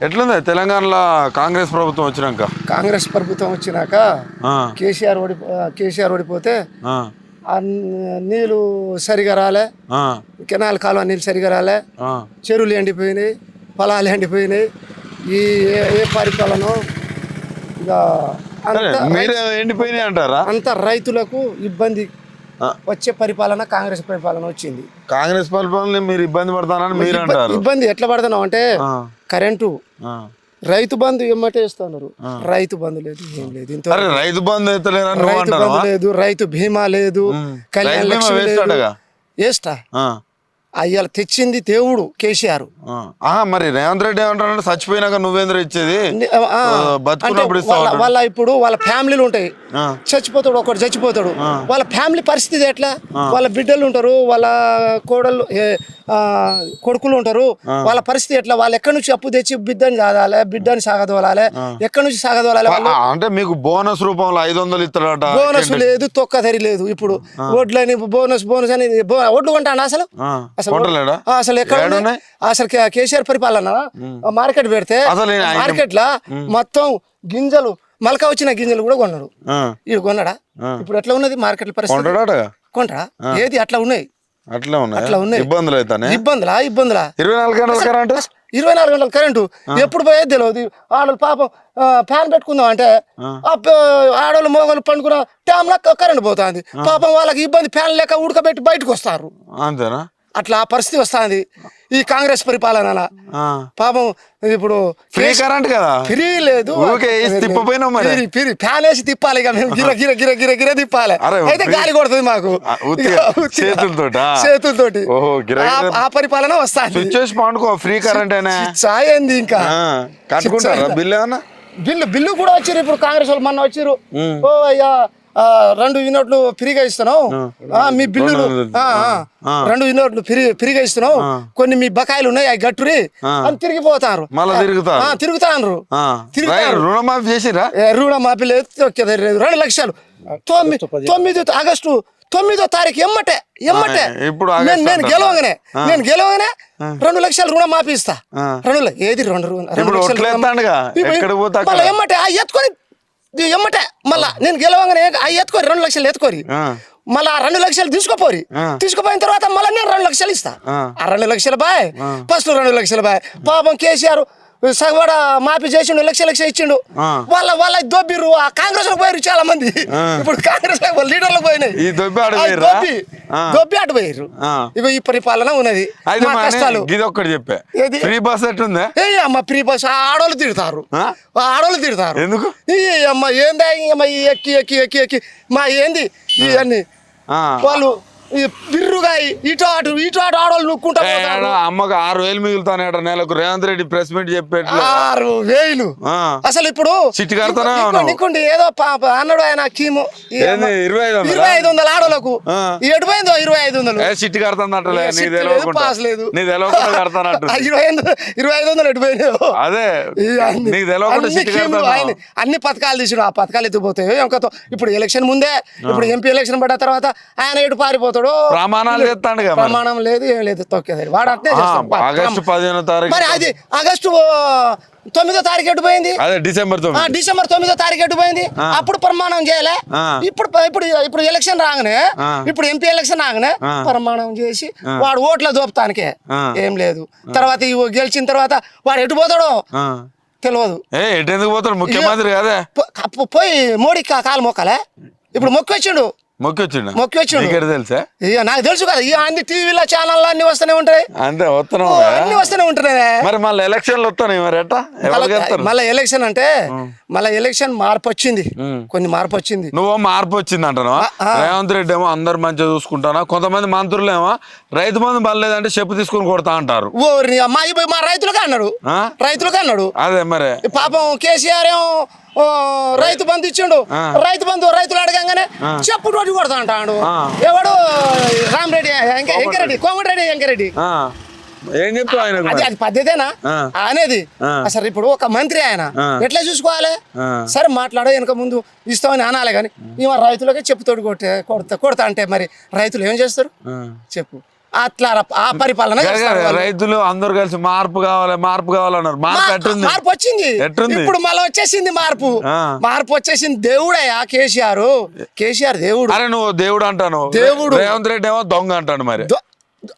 ఎట్లుంది తెలంగాణలో కాంగ్రెస్ ప్రభుత్వం వచ్చినాక? కాంగ్రెస్ ప్రభుత్వం వచ్చినాక కేసీఆర్ ఓడిపోతే ఆ నీళ్ళు సరిగా రాలే, కెనాల్ కాలువ నీళ్ళు సరిగా రాలే, చెరువులు ఎండిపోయినాయి, పొలాలు ఎండిపోయినాయి. ఈ ఏ పరిపాలన ఇక ఎండిపోయినాయి అంటారా? అంత రైతులకు ఇబ్బంది వచ్చే పరిపాలన కాంగ్రెస్ పరిపాలన వచ్చింది. కాంగ్రెస్ పరిపాలన మీరు ఇబ్బంది పడతానని మీరు అంటారు. ఇబ్బంది ఎట్లా పడుతున్నాం అంటే కరెంటు రైతు బంధు ఎమ్మటే ఇస్తున్నారు, రైతు బంధు లేదు, ఏం లేదు. రైతు బంధు రైతు బంధు లేదు, రైతు బీమా లేదు, కళ్యాణ లక్ష్మి లేదు. వేస్తా అయ్యాల తెచ్చింది దేవుడు కేసీఆర్. మరి రేవంత్ రెడ్డి ఏమంటారంటే చచ్చిపోయినాక నువ్వేంద్ర ఇచ్చేది వాళ్ళ ఇప్పుడు వాళ్ళ ఫ్యామిలీలు ఉంటాయి, చచ్చిపోతాడు ఒకటి చచ్చిపోతాడు, వాళ్ళ ఫ్యామిలీ పరిస్థితి ఎట్లా? వాళ్ళ బిడ్డలు ఉంటారు, వాళ్ళ కోడళ్ళు కొడుకులు ఉంటారు, వాళ్ళ పరిస్థితి ఎట్లా? వాళ్ళు ఎక్కడి నుంచి అప్పు తెచ్చి బిడ్డని సాగదోలాలి, ఎక్కడి నుంచి సాగదోలాలి? అంటే మీకు బోనస్ రూపంలో 500 ఇస్తాడట. బోనస్ లేదు, తొక్కదరి లేదు. ఇప్పుడు వడ్లని బోనస్ అని వడ్లు కొంటాను అసలు ఎక్కడ అసలు కేసీఆర్ పరిపాలన మార్కెట్ పెడితే మార్కెట్ లా మొత్తం గింజలు మలక వచ్చిన గింజలు కూడా కొన్నాడు. ఇడు కొన్నాడా? ఇప్పుడు ఎట్లా ఉన్నది మార్కెట్ పరిస్థితి? కొంటాడా? ఏది అట్లా ఉన్నాయి, అట్లా ఉన్నాయి. ఇబ్బందులా 24 గంటల కరెంటు ఎప్పుడు పోయేది తెలియదు. ఆడోళ్ళు పాపం ఫ్యాన్ పెట్టుకుందాం అంటే ఆడోళ్ళు మోగోళ్ళు పండుకున్న టైంలో కరెంటు పోతుంది. పాపం వాళ్ళకి ఇబ్బంది, ఫ్యాన్ లేక ఉడకబెట్టి బయటకు వస్తారు. అంతేనా? అట్లా పరిస్థితి వస్తుంది ఈ కాంగ్రెస్ పరిపాలన. పాపం ఇప్పుడు ఫ్రీ కరెంట్ కదా, ఫ్రీ లేదు, ఫ్యాన్ వేసి తిప్పాలి. ఇక మేము గిర గిర గిర గిర గిర తిప్పాలి, అయితే గాలి కొడుతుంది మాకు చేతులతోటి. ఆ పరిపాలన వస్తుంది. ఫ్రీ కరెంట్ సాయంది. ఇంకా బిల్లు కూడా వచ్చారు ఇప్పుడు కాంగ్రెస్ వాళ్ళు, మొన్న వచ్చారు. ఓ అయ్యా 2 యూనిట్లు ఫ్రీగా ఇస్తున్నాం, మీ బిల్లులు 2 యూనిట్లు ఫ్రీగా ఇస్తున్నాం, కొన్ని మీ బకాయిలు ఉన్నాయి అవి గట్టురి అని తిరిగిపోతారు. తిరుగుతారు. రుణమాఫీ లేదు, 2 లక్షలు 9 ఆగస్టు 9వ తారీఖు ఎమ్మటే నేను గెలవగానే 2 లక్షలు రుణమాఫీ ఇస్తా. 2 ఏది 2 లక్షలు మళ్ళీ ఎమ్మటే ఎత్తుకొని ఎమ్మటే మళ్ళా నేను గెలవగానే ఎత్తుకోరి 2 లక్షలు ఎత్తుకోరి, మళ్ళా 2 లక్షలు తీసుకుపోయిన తర్వాత మళ్ళీ నేను 2 లక్షలు ఇస్తా. ఆ 2 లక్షల బాయ్ ఫస్ట్ 2 లక్షల బాయ్. పాపం కేసీఆర్ సగవడ మాఫీ చేసి లక్ష ఇచ్చిండు. వాళ్ళ దొబ్బిరు ఆ కాంగ్రెస్ లో పోయారు చాలా మంది. ఇప్పుడు కాంగ్రెస్ లీడర్లకు పోయినాయి, దొబ్బి అటు పోయారు. ఇక ఈ పరిపాలన ఉన్నది. కష్టాలు ఫ్రీ బస్ ఎట్టుందా? అమ్మ ఫ్రీ బస్ ఆడోళ్ళు తిడతారు. ఎందుకు అమ్మ ఏందా ఎక్కి ఎక్కి ఎక్కి ఎక్కి మా ఏంది ఇవన్నీ వాళ్ళు బిర్రుగా ఇటు అటు ఆడవాళ్ళు నొక్కుంటా. అమ్మకు 6,000 మిగులుతానట నెలకు. రేవంత్ రెడ్డి ప్రెస్ మీట్ చెప్పాడు 6,000. అసలు ఇప్పుడు చిట్టి కడతానే నీకుండి ఏదో అన్నాడు ఆయన కీము 2,500 ఆడోళ్ళకు. ఎటుపోయిందో 2,500 చిట్టి కడతానట. పాస్ లేదు, 2,500 ఎటుపోయినాయో. అదే నీకు తెలియకుండా అన్ని పథకాలు తీసిడు. ఆ పథకాలు ఎత్తుకుపోతాయి. ఇప్పుడు ఎలక్షన్ ముందే, ఇప్పుడు ఎంపీ ఎలక్షన్ పడ్డ తర్వాత ఆయన ఎటు పారిపోతాడు. ప్రమాణం లేదు, ఏం లేదు, తొక్కేది వాడు అట్నే చేస్తాడు. ఆగస్టు 15వ తారీఖు మరి అది ఆగస్టు 9వ తారీఖు ఎటుపోయింది? డిసెంబర్ 9వ తారీఖు ఎటుపోయింది? అప్పుడు ప్రమాణం చేయలే. ఇప్పుడు ఎలక్షన్ రాగానే, ఇప్పుడు ఎంపీ ఎలక్షన్ రాగానే ప్రమాణం చేసి వాడు ఓట్ల దోపుతానికే ఏం లేదు. తర్వాత గెలిచిన తర్వాత వాడు ఎటు పోతాడో తెలియదు. ఎటెందుకు పోతాడు? ముఖ్యమంత్రి కదా, పోయి మోడీ కాలు మొక్కలే. ఇప్పుడు మొక్కి వచ్చిండు తెలుసా? నాకు తెలుసు కదా, అన్ని టీవీలో ఛానల్ అన్ని వస్తూనే ఉంటాయి. అంతే అన్ని వస్తూనే ఉంటున్నాయి. మరి మళ్ళీ ఎలక్షన్లు వస్తాయి. మరి మళ్ళీ ఎలక్షన్ అంటే మళ్ళీ ఎలక్షన్ మార్పు వచ్చింది, కొన్ని మార్పు వచ్చింది. నువ్వు మార్పు వచ్చింది అంటాను. రేవంత్ రెడ్డి ఏమో అందరు మంచిగా చూసుకుంటానా, కొంతమంది మంత్రులు ఏమో రైతు బంధు బలేదంటే చెప్పు తీసుకుని కొడతా అంటారు. మా రైతులుగా అన్నాడు. అదే మరి పాపం కేసీఆర్ ఏమో రైతు బంధు ఇచ్చిండు. రైతులు అడగంగానే చెప్పు రోడ్డు కొడతా అంటాడు. ఎవడు రామరెడ్డి కోమటిరెడ్డి ఏం చెప్తా ఆయన? అది పద్ధతేనా అనేది? అసలు ఇప్పుడు ఒక మంత్రి ఆయన ఎట్లా చూసుకోవాలి? సరే మాట్లాడో వెనక ముందు ఇస్తామని అనాలి, కానీ రైతులకే చెప్పుతోడు కొడతా అంటే మరి రైతులు ఏం చేస్తారు చెప్పు? అట్లా ఆ పరిపాలన చేస్తారు వాళ్ళు. రైతులు అందరూ కలిసి మార్పు కావాలన్నారు. మార్పు ఎట్టుంది? మార్పు వచ్చింది ఎట్టుంది? ఇప్పుడు మళ్ళీ వచ్చేసింది మార్పు. ఆ. మార్పు వచ్చేసింది. దేవుడయ్యా కేసీఆర్ దేవుడు. అరే నువ్వు దేవుడు అంటాను, దేవుడు. రేవంత్ రెడ్డి ఏమో దొంగ అంటాడు. మరి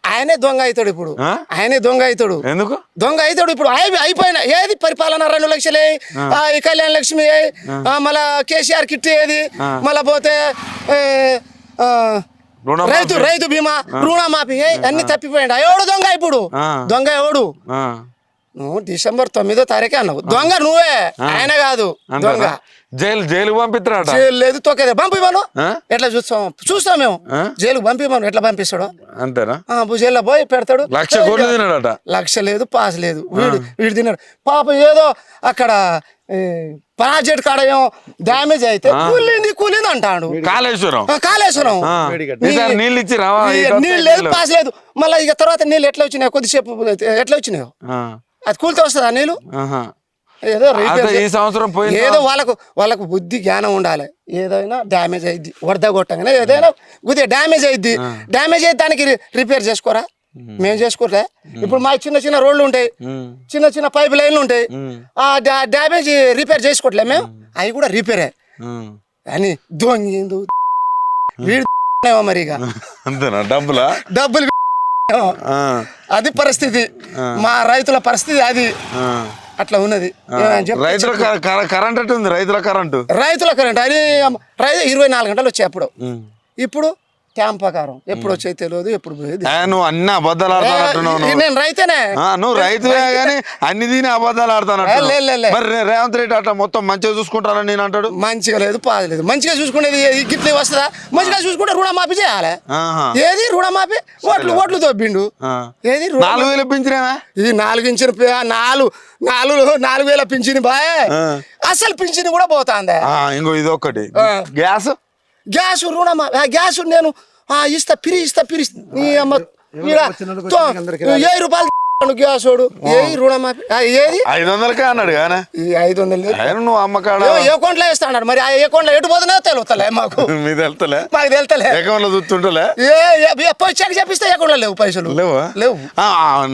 ఆయనే దొంగ అవుతాడు ఇప్పుడు. ఆ? ఆయనే దొంగ అవుతాడు. ఎందుకు దొంగ అవుతాడు ఇప్పుడు? అయిపోయినా ఏది పరిపాలన 2 లక్షలు ఈ కళ్యాణ లక్ష్మి మళ్ళా కేసీఆర్ కిట్ ఏది మళ్ళా పోతే రైతు బీమా రుణమాఫీ అన్ని తప్పిపోయాడు. ఎవడు దొంగ ఇప్పుడు? దొంగ ఎవడు? నువ్వు డిసెంబర్ 9వ తారీఖు అన్నావు. దొంగ నువ్వే, ఆయన కాదు దొంగ. జైలుకు పంపిస్తున్నాడు. జైలు లేదు, తొక్కదే. పంపిమను. ఎట్లా చూస్తాం మేము. జైలుకు పంపిమను. ఎట్లా పంపిస్తాడు? అంతేనా? జైల్లో పోయి పెడతాడు. 1,00,000 కోట్లు తిన్నాడట. 1,00,000 లేదు, పాస్ లేదు. వీడు తిన్నాడు పాప. ఏదో అక్కడ ప్రాజెక్ట్ కాడ ఏమో డ్యామేజ్ అయితే కూలింది అంటాడు. కాళేశ్వరం నీళ్ళు ఇచ్చి నీళ్ళు లేదు, పాస్ లేదు. మళ్ళీ ఇక తర్వాత నీళ్ళు ఎట్లా వచ్చినాయి? కొద్దిసేపు ఎట్లా వచ్చినాయో అది కూలితే వస్తుందా నీళ్ళు? ఏదో ఈ సంవత్సరం ఏదో వాళ్ళకు బుద్ధి జ్ఞానం ఉండాలి. ఏదైనా డ్యామేజ్ అయింది వరద కొట్టగానే ఏదైనా కొద్దిగా డ్యామేజ్ అయింది. డ్యామేజ్ అయితే దానికి రిపేర్ చేసుకోరా? మేము చేసుకోలే. ఇప్పుడు మా చిన్న రోడ్లు ఉంటాయి, చిన్న పైప్ లైన్లు ఉంటాయి. ఆ డ్యామేజ్ రిపేర్ చేసుకోవట్లే మేము. అవి కూడా రిపేరే అని దొంగ వీడు మరి ఇక అంతేనా? డబ్బులు అది పరిస్థితి. మా రైతుల పరిస్థితి అది అట్లా ఉన్నది. రైతుల కరెంట్ ఎట్టుంది? రైతుల కరెంట్ అది 24 గంటలు వచ్చాయి అప్పుడు. ఇప్పుడు క్యాంప్ ప్రకారం ఎప్పుడు వచ్చేది తెలియదు, ఎప్పుడు పోయేది. నువ్వు అన్ని అబద్ధాలు ఆడుతున్నట్టున్నావు. నేను రైతేనే. నువ్వు రైతువే కానీ అన్ని దీని అబద్ధాలు ఆడుతున్నట్టు. మరి రేవంత్ రెడ్డి అట్లా మొత్తం మంచిగా చూసుకుంటానని నేను అంటాడు. మంచిగా లేదు, పాదలేదు. మంచిగా చూసుకునేది గిట్లే వస్తుందా? మంచిగా చూసుకుంటే రుణమాఫీ చేయాలి. ఏది రుణమాఫీ? ఓట్లు దొబ్బిండు. ఏది 4,000 పింఛనేనా? ఇది 4,000 పింఛని బాయ్. అసలు పింఛని కూడా పోతాందా? ఇంకో ఇది ఒక్కటి గ్యాస్ గ్యాస్ నేను ఇస్తా పిరి నీ అమ్మ 1000 గ్యాస్ వాడు రుణమాఫీ ఏది 500కే అన్నాడు కానీ 500 నువ్వు అమ్మకాడ ఏ అకౌంట్లో వేస్తా అన్నాడు. మరి ఆ అకౌంట్లో ఎటు పోతున్నా తెలుస్తలే మాకు. మీకు తెలుస్తలే? మాకు తెలుస్తలే. అకౌంట్లో చూస్తుంటలే. వచ్చాక చెప్పిస్తే అకౌంట్లో లేవు పైసలు. లేవు.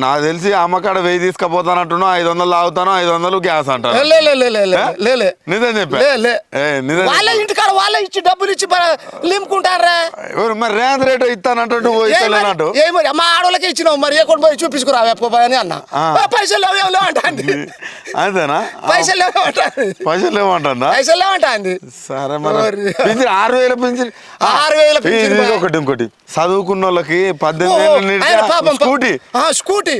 నాకు తెలిసి అమ్మకాడ 1000 తీసుకపోతానంటున్నావు, 500 తాగుతాను, 500 గ్యాస్ అంటారు. నిజం చెప్పా. వాళ్ళ ఇంటికాడ వాళ్ళే ఇచ్చి డబ్బులు ఇచ్చి లింపుకుంటారా? మరి రేవంత్ రెడ్డి ఇస్తానంటూ ఇస్తలేనట్టు మా ఆడోళ్ళకి ఇచ్చినావు. మరి అకౌంట్ పోయి చూపించుకురా అని అన్న. పైసలు అంటుంది. అంతేనా? పైసలు లేవంటుంది. సరే మరి 6,000 పింఛన్. 6,000 ఇంకోటి చదువుకున్న వాళ్ళకి 18 స్కూటీ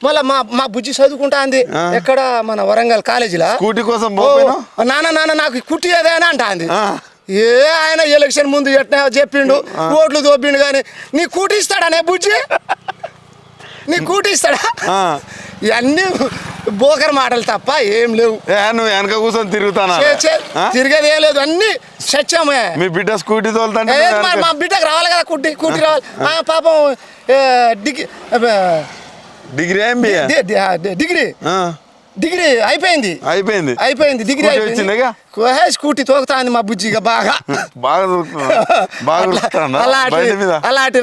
మళ్ళా మా బుజ్జి చదువుకుంటా అంది. ఎక్కడ మన వరంగల్ కాలేజీలో స్కూటీ కోసం నాన్న నాకు కుట్టి ఏదైనా అంటా అంది. ఆయన ఎలక్షన్ ముందు ఎట్లా చెప్పిండు, ఓట్లు దోపిండు. కానీ నీ కూటి ఇస్తాడనే బుజ్జి? నీ కూటి ఇస్తాడా? ఇవన్నీ బోకర్ మాటలు తప్ప ఏం లేవు. నువ్వు వెనక కూర్చొని తిరుగుతానా? తిరిగేది ఏం లేదు, అన్ని సత్యమే. మీ బిడ్డ స్కూటీ తోలుతా? మా బిడ్డకు రావాలి కదా కూటి రావాలి. పాపం డిగ్రీ అయిపోయింది. డిగ్రీ స్కూటీ తోకుతాంది మా బుజ్జిగా బాగా. అలాంటి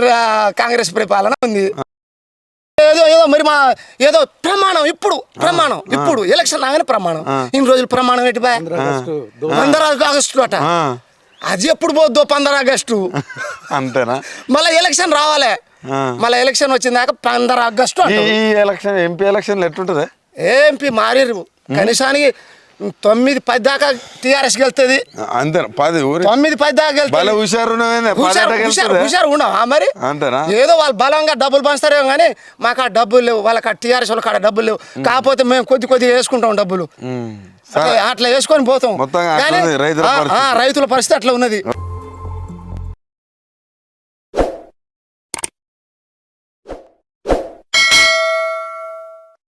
కాంగ్రెస్ పరిపాలన ఉంది. ఏదో మరి మా ఏదో ప్రమాణం ఇప్పుడు ఎలక్షన్ లాగానే ప్రమాణం. ఇన్ని రోజులు ప్రమాణం ఏంటి బాయ్? 15 ఆగస్టు అట. అది ఎప్పుడు పోద్దో 15 ఆగస్టు అంతేనా? మళ్ళీ ఎలక్షన్ రావాలి. మళ్ళీ ఎలక్షన్ వచ్చిందాక 15 ఆగస్టు. ఎంపీ ఎలక్షన్ ఎట్లుంటది? ఎంపీ మారిరు కనీసానికి 9-10 దాకా టీఆర్ఎస్ గెలుతుంది. అంతే 9-10 దాకా హుషారు ఉండవా మరి? అంతేనా? ఏదో వాళ్ళు బలంగా డబ్బులు పంచుతారేమో కానీ మాకు ఆ డబ్బులు లేవు. వాళ్ళకి టీఆర్ఎస్ వాళ్ళకి ఆ డబ్బులు లేవు. కాకపోతే మేము కొద్దిగా వేసుకుంటాం డబ్బులు. అట్లా వేసుకొని పోతాం. రైతుల పరిస్థితి అట్లా ఉన్నది.